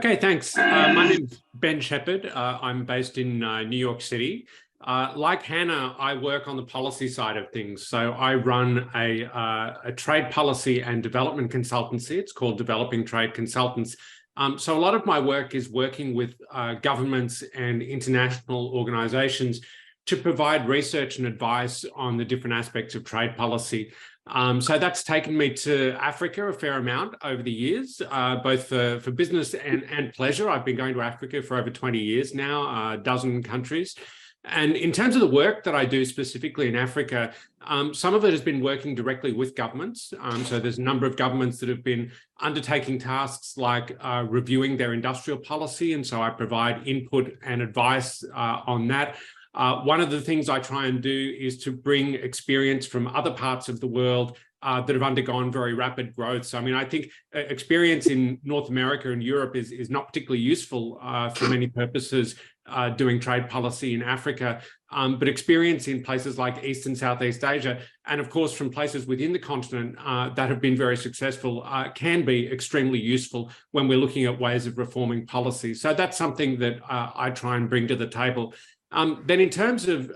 Okay, thanks. My name's Ben Shepherd. I'm based in New York City. Like Hannah, I work on the policy side of things. So I run a trade policy and development consultancy. It's called Developing Trade Consultants. So a lot of my work is working with governments and international organizations to provide research and advice on the different aspects of trade policy. So that's taken me to Africa a fair amount over the years, both for business and pleasure. I've been going to Africa for over 20 years now, a dozen countries. And in terms of the work that I do specifically in Africa, some of it has been working directly with governments. So there's a number of governments that have been undertaking tasks like reviewing their industrial policy. And so I provide input and advice on that. One of the things I try and do is to bring experience from other parts of the world that have undergone very rapid growth. So, I mean, I think experience in North America and Europe is not particularly useful for many purposes doing trade policy in Africa, but experience in places like East and Southeast Asia, and of course from places within the continent that have been very successful can be extremely useful when we're looking at ways of reforming policy. So that's something that I try and bring to the table. Then in terms of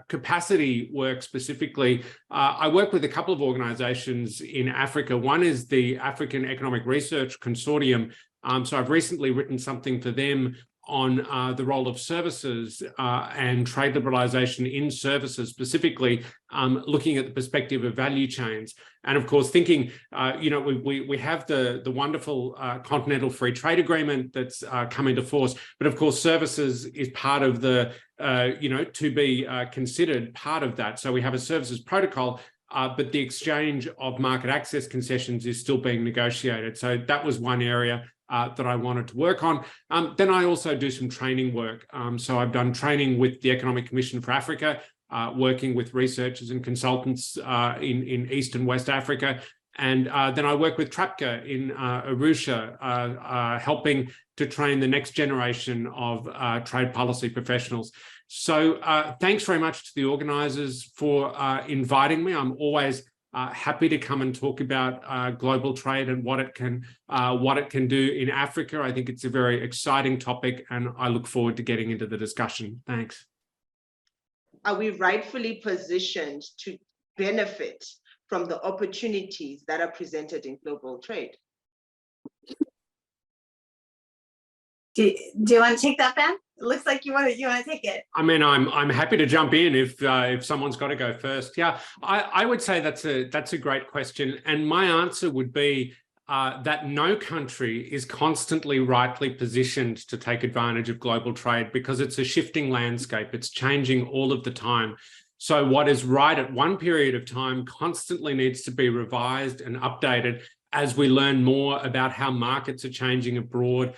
capacity work specifically, I work with a couple of organizations in Africa. One is the African Economic Research Consortium. So I've recently written something for them on the role of services and trade liberalization in services, specifically looking at the perspective of value chains. And of course, thinking, we have the wonderful Continental Free Trade Agreement that's come into force, but of course, services is part of the, to be considered part of that. So we have a services protocol, but the exchange of market access concessions is still being negotiated. So that was one area that I wanted to work on. Then I also do some training work. So I've done training with the Economic Commission for Africa, working with researchers and consultants in East and West Africa. And then I work with TRAPCA in Arusha, helping to train the next generation of trade policy professionals. So thanks very much to the organisers for inviting me. I'm always happy to come and talk about global trade and what it can do in Africa. I think it's a very exciting topic, and I look forward to getting into the discussion. Thanks. Are we rightfully positioned to benefit from the opportunities that are presented in global trade? Do you want to take that, Ben? It looks like you want to take it. I mean, I'm happy to jump in if someone's got to go first. Yeah, I would say that's a great question, and my answer would be that no country is constantly rightly positioned to take advantage of global trade because it's a shifting landscape. It's changing all of the time. So what is right at one period of time constantly needs to be revised and updated as we learn more about how markets are changing abroad,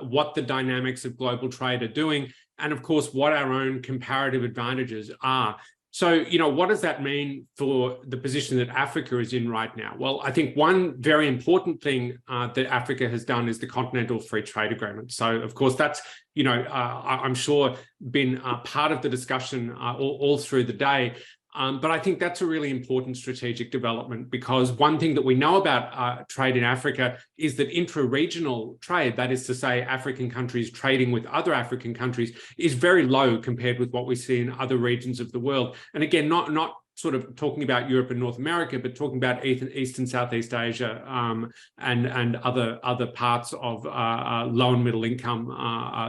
what the dynamics of global trade are doing, and of course, what our own comparative advantages are. So, what does that mean for the position that Africa is in right now? Well, I think one very important thing that Africa has done is the Continental Free Trade Agreement. So, of course, that's, I'm sure been part of the discussion all through the day. But I think that's a really important strategic development, because one thing that we know about trade in Africa is that intra-regional trade, that is to say African countries trading with other African countries, is very low compared with what we see in other regions of the world. And again, not sort of talking about Europe and North America, but talking about East and Southeast Asia and other parts of low and middle income,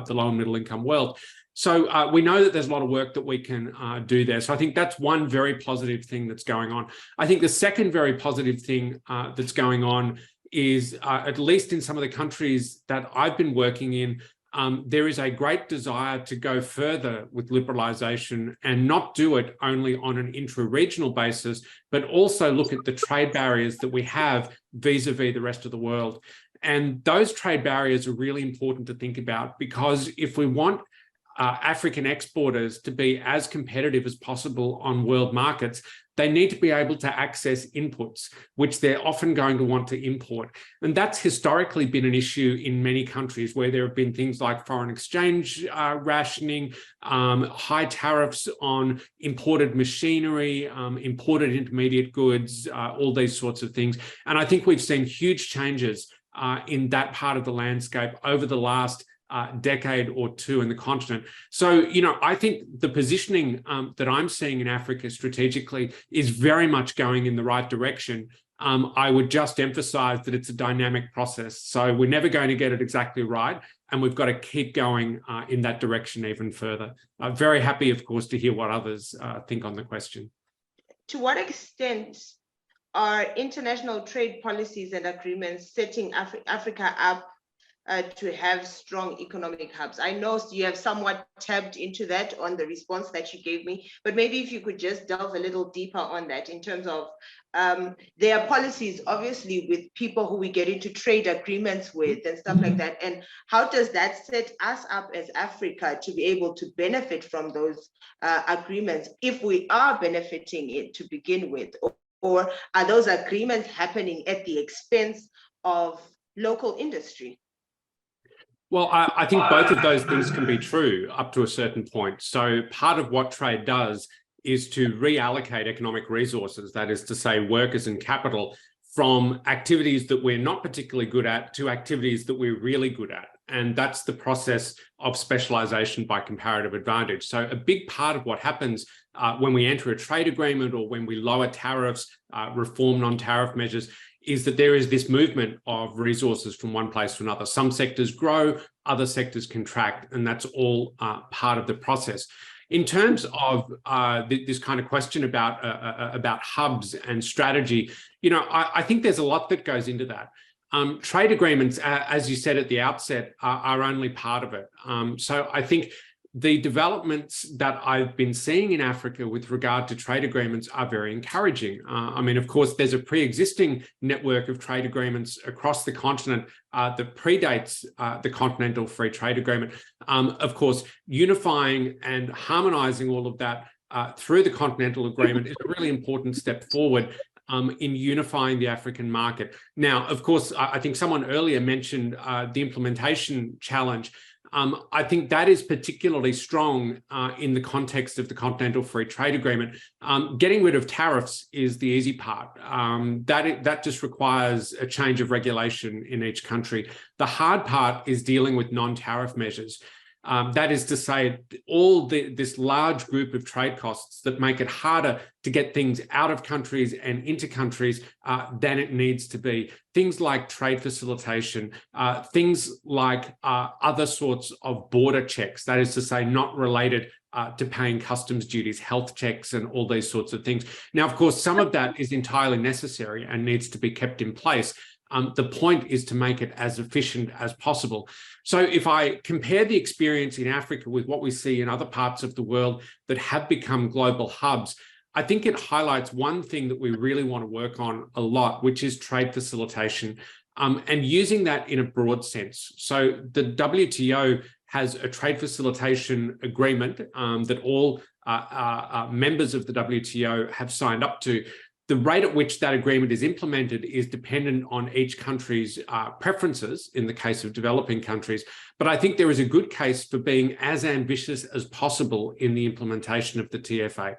the low and middle income world. So we know that there's a lot of work that we can do there. So I think that's one very positive thing that's going on. I think the second very positive thing that's going on is, at least in some of the countries that I've been working in, there is a great desire to go further with liberalisation and not do it only on an intra-regional basis, but also look at the trade barriers that we have vis-a-vis the rest of the world. And those trade barriers are really important to think about, because if we want African exporters to be as competitive as possible on world markets, they need to be able to access inputs, which they're often going to want to import. And that's historically been an issue in many countries, where there have been things like foreign exchange rationing, high tariffs on imported machinery, imported intermediate goods, all these sorts of things. And I think we've seen huge changes in that part of the landscape over the last decade or two in the continent. So, I think the positioning that I'm seeing in Africa strategically is very much going in the right direction. I would just emphasize that it's a dynamic process. So we're never going to get it exactly right. And we've got to keep going in that direction even further. I'm very happy, of course, to hear what others think on the question. To what extent are international trade policies and agreements setting Africa up to have strong economic hubs? I know you have somewhat tapped into that on the response that you gave me, but maybe if you could just delve a little deeper on that in terms of there are policies, obviously, with people who we get into trade agreements with and stuff like that. And how does that set us up as Africa to be able to benefit from those agreements if we are benefiting it to begin with? Or are those agreements happening at the expense of local industry? Well, I think both of those things can be true up to a certain point. So part of what trade does is to reallocate economic resources, that is to say workers and capital, from activities that we're not particularly good at to activities that we're really good at. And that's the process of specialization by comparative advantage. So a big part of what happens when we enter a trade agreement or when we lower tariffs, reform non-tariff measures, is that there is this movement of resources from one place to another. Some sectors grow, other sectors contract, and that's all part of the process. In terms of this kind of question about hubs and strategy, I think there's a lot that goes into that. Trade agreements, as you said at the outset, are only part of it. So I think the developments that I've been seeing in Africa with regard to trade agreements are very encouraging. I mean, of course, there's a pre-existing network of trade agreements across the continent that predates the Continental Free Trade Agreement. Of course, unifying and harmonizing all of that through the Continental Agreement is a really important step forward in unifying the African market. Now, of course, I think someone earlier mentioned the implementation challenge. I think that is particularly strong in the context of the Continental Free Trade Agreement. Getting rid of tariffs is the easy part. That just requires a change of regulation in each country. The hard part is dealing with non-tariff measures. That is to say, this large group of trade costs that make it harder to get things out of countries and into countries than it needs to be. Things like trade facilitation, things like other sorts of border checks, that is to say, not related to paying customs duties, health checks, and all these sorts of things. Now, of course, some of that is entirely necessary and needs to be kept in place. The point is to make it as efficient as possible. So if I compare the experience in Africa with what we see in other parts of the world that have become global hubs, I think it highlights one thing that we really want to work on a lot, which is trade facilitation, and using that in a broad sense. So the WTO has a trade facilitation agreement that all members of the WTO have signed up to. The rate at which that agreement is implemented is dependent on each country's preferences in the case of developing countries. But I think there is a good case for being as ambitious as possible in the implementation of the TFA.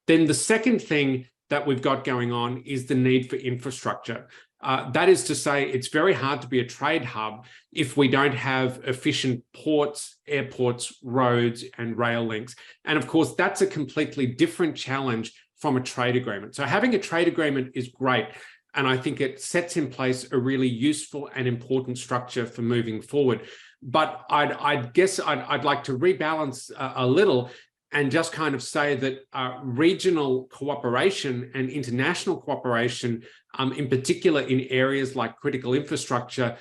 Then the second thing that we've got going on is the need for infrastructure. That is to say, it's very hard to be a trade hub if we don't have efficient ports, airports, roads, and rail links. And of course, that's a completely different challenge from a trade agreement. So having a trade agreement is great. And I think it sets in place a really useful and important structure for moving forward. But I'd guess I'd like to rebalance a little and just kind of say that regional cooperation and international cooperation, in particular in areas like critical infrastructure,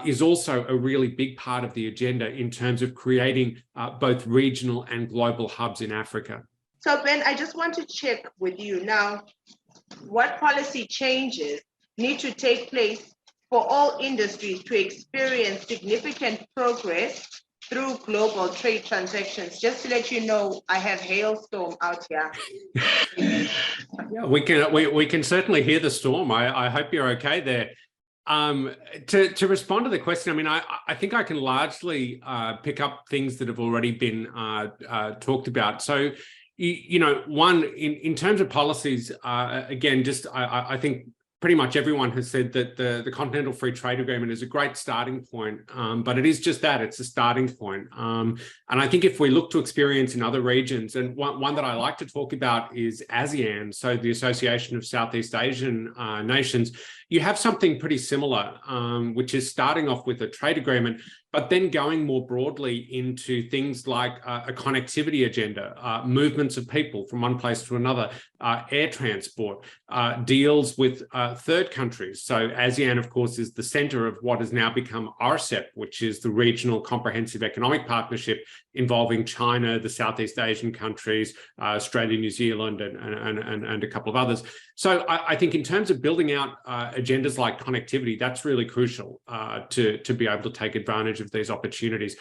is also a really big part of the agenda in terms of creating both regional and global hubs in Africa. So Ben, I just want to check with you now, what policy changes need to take place for all industries to experience significant progress through global trade transactions? Just to let you know, I have hailstorm out here. Yeah, we can certainly hear the storm. I hope you're okay there. To respond to the question, I mean, I think I can largely pick up things that have already been talked about. So, one, in terms of policies, again, just I think pretty much everyone has said that the Continental Free Trade Agreement is a great starting point, but it is just that, it's a starting point. And I think if we look to experience in other regions, and one that I like to talk about is ASEAN, so the Association of Southeast Asian Nations, you have something pretty similar, which is starting off with a trade agreement, but then going more broadly into things like a connectivity agenda, movements of people from one place to another, air transport, deals with third countries. So ASEAN, of course, is the center of what has now become RCEP, which is the Regional Comprehensive Economic Partnership involving China, the Southeast Asian countries, Australia, New Zealand, and a couple of others. So I think in terms of building out agendas like connectivity, that's really crucial to be able to take advantage of these opportunities.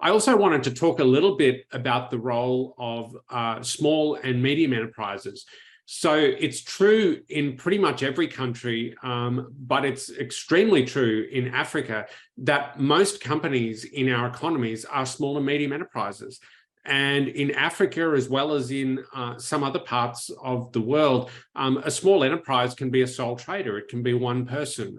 I also wanted to talk a little bit about the role of small and medium enterprises. So it's true in pretty much every country, but it's extremely true in Africa that most companies in our economies are small and medium enterprises. And in Africa, as well as in some other parts of the world, a small enterprise can be a sole trader. It can be one person,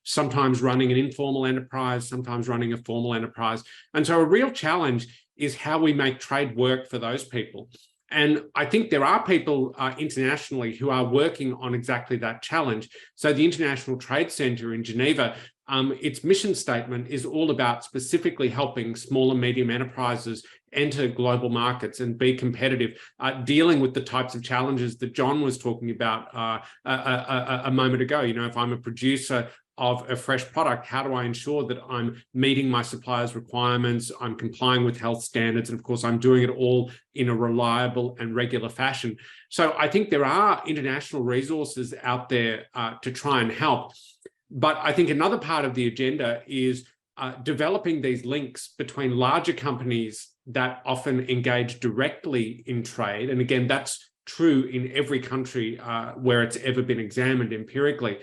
sometimes running an informal enterprise, sometimes running a formal enterprise. And so a real challenge is how we make trade work for those people. And I think there are people internationally who are working on exactly that challenge. So the International Trade Center in Geneva, its mission statement is all about specifically helping small and medium enterprises enter global markets and be competitive, dealing with the types of challenges that John was talking about a moment ago. You know, if I'm a producer of a fresh product, how do I ensure that I'm meeting my suppliers' requirements, I'm complying with health standards, and of course, I'm doing it all in a reliable and regular fashion. So I think there are international resources out there to try and help. But I think another part of the agenda is developing these links between larger companies that often engage directly in trade. And again, that's true in every country where it's ever been examined empirically.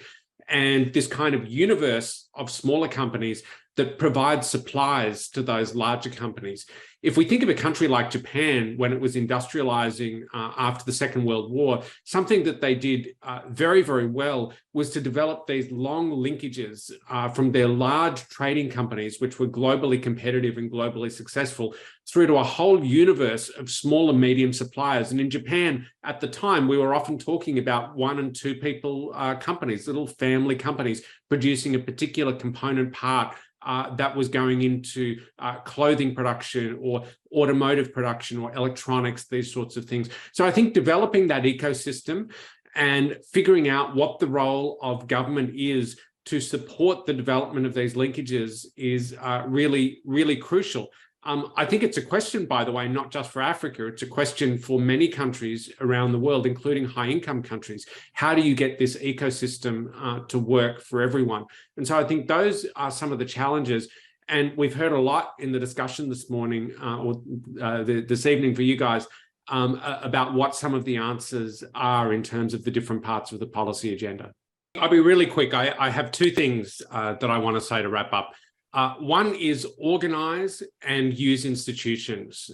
And this kind of universe of smaller companies that provide supplies to those larger companies. If we think of a country like Japan, when it was industrializing after the Second World War, something that they did very, very well was to develop these long linkages from their large trading companies, which were globally competitive and globally successful, through to a whole universe of small and medium suppliers. And in Japan, at the time, we were often talking about 1 and 2 people companies, little family companies producing a particular component part that was going into clothing production or automotive production or electronics, these sorts of things. So I think developing that ecosystem and figuring out what the role of government is to support the development of these linkages is really, really crucial. I think it's a question, by the way, not just for Africa, it's a question for many countries around the world, including high-income countries. How do you get this ecosystem to work for everyone? And so I think those are some of the challenges. And we've heard a lot in the discussion this morning or this evening for you guys about what some of the answers are in terms of the different parts of the policy agenda. I'll be really quick. I have 2 things that I want to say to wrap up. One is organize and use institutions.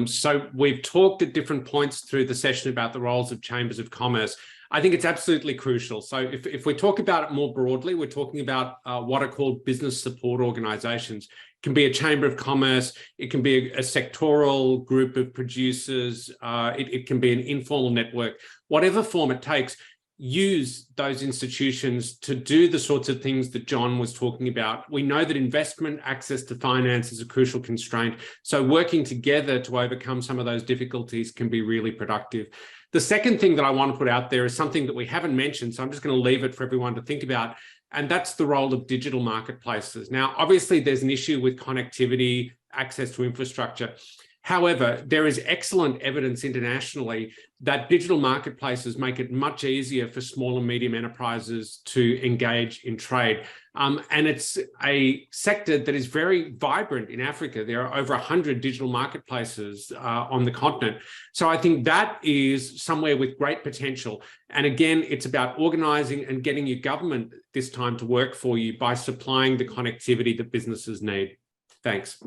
So we've talked at different points through the session about the roles of chambers of commerce. I think it's absolutely crucial. So if we talk about it more broadly, we're talking about what are called business support organizations. It can be a chamber of commerce, it can be a sectoral group of producers, it can be an informal network, whatever form it takes. Use those institutions to do the sorts of things that John was talking about. We know that investment, access to finance is a crucial constraint. So working together to overcome some of those difficulties can be really productive. The second thing that I want to put out there is something that we haven't mentioned, so I'm just going to leave it for everyone to think about, and that's the role of digital marketplaces. Now, obviously, there's an issue with connectivity, access to infrastructure. However, there is excellent evidence internationally that digital marketplaces make it much easier for small and medium enterprises to engage in trade. And it's a sector that is very vibrant in Africa. There are over 100 digital marketplaces on the continent. So I think that is somewhere with great potential. And again, it's about organizing and getting your government this time to work for you by supplying the connectivity that businesses need. Thanks.